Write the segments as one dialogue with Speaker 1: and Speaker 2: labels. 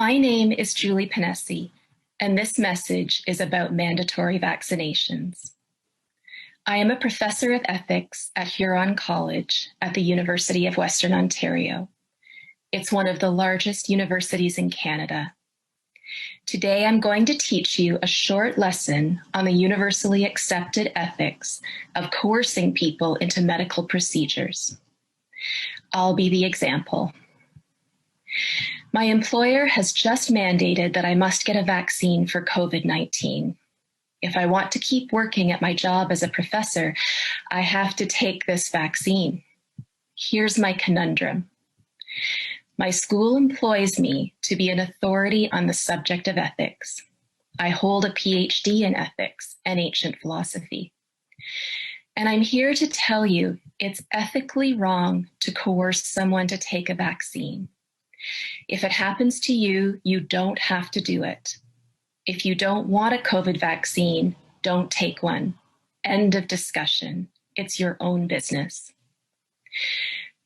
Speaker 1: My name is Julie Ponesse, and this message is about mandatory vaccinations. I am a professor of ethics at Huron College at the University of Western Ontario. It's one of the largest universities in Canada. Today, I'm going to teach you a short lesson on the universally accepted ethics of coercing people into medical procedures. I'll be the example. My employer has just mandated that I must get a vaccine for COVID-19. If I want to keep working at my job as a professor, I have to take this vaccine. Here's my conundrum. My school employs me to be an authority on the subject of ethics. I hold a PhD in ethics and ancient philosophy. And I'm here to tell you it's ethically wrong to coerce someone to take a vaccine. If it happens to you, you don't have to do it. If you don't want a COVID vaccine, don't take one. End of discussion. It's your own business.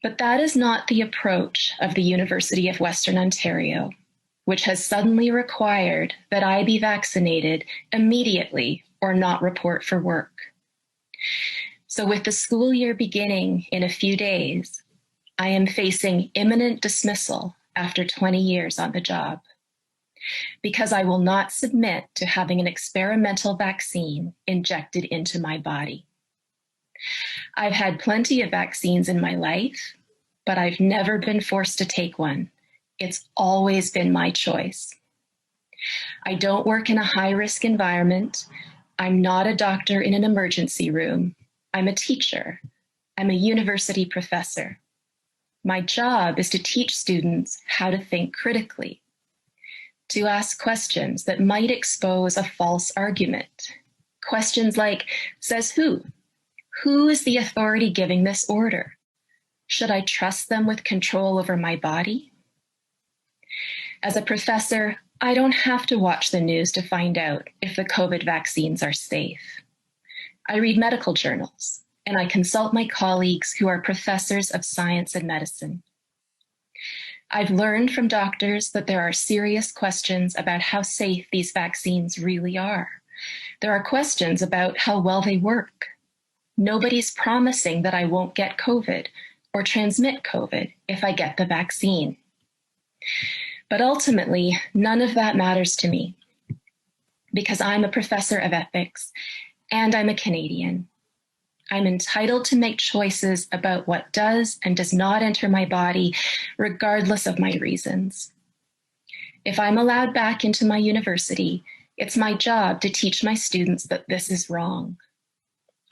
Speaker 1: But that is not the approach of the University of Western Ontario, which has suddenly required that I be vaccinated immediately or not report for work. So with the school year beginning in a few days, I am facing imminent dismissal after 20 years on the job, because I will not submit to having an experimental vaccine injected into my body. I've had plenty of vaccines in my life, but I've never been forced to take one. It's always been my choice. I don't work in a high-risk environment. I'm not a doctor in an emergency room. I'm a teacher. I'm a university professor. My job is to teach students how to think critically, to ask questions that might expose a false argument. Questions like, says who? Who is the authority giving this order? Should I trust them with control over my body? As a professor, I don't have to watch the news to find out if the COVID vaccines are safe. I read medical journals, and I consult my colleagues who are professors of science and medicine. I've learned from doctors that there are serious questions about how safe these vaccines really are. There are questions about how well they work. Nobody's promising that I won't get COVID or transmit COVID if I get the vaccine. But ultimately, none of that matters to me because I'm a professor of ethics and I'm a Canadian. I'm entitled to make choices about what does and does not enter my body, regardless of my reasons. If I'm allowed back into my university, it's my job to teach my students that this is wrong.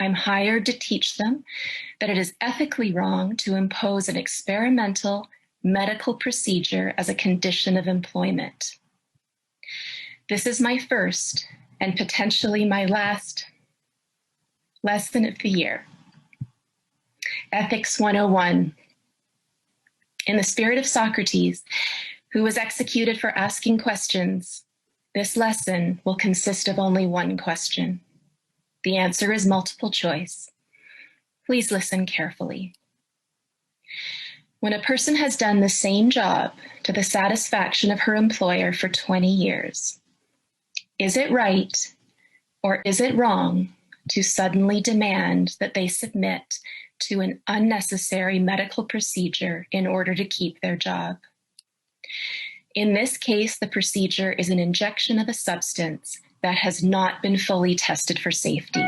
Speaker 1: I'm hired to teach them that it is ethically wrong to impose an experimental medical procedure as a condition of employment. This is my first and potentially my last lesson of the year. Ethics 101. In the spirit of Socrates, who was executed for asking questions, this lesson will consist of only one question. The answer is multiple choice. Please listen carefully. When a person has done the same job to the satisfaction of her employer for 20 years, is it right or is it wrong to suddenly demand that they submit to an unnecessary medical procedure in order to keep their job? In this case, the procedure is an injection of a substance that has not been fully tested for safety.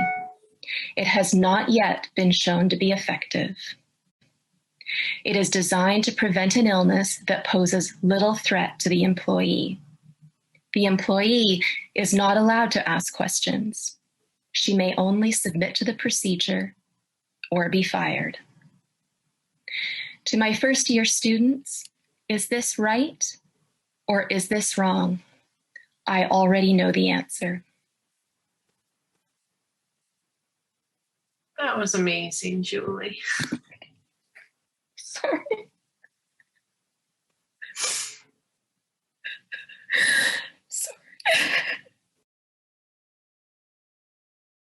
Speaker 1: It has not yet been shown to be effective. It is designed to prevent an illness that poses little threat to the employee. The employee is not allowed to ask questions. She may only submit to the procedure or be fired. To my first-year students, is this right or is this wrong? I already know the answer.
Speaker 2: That was amazing, Julie.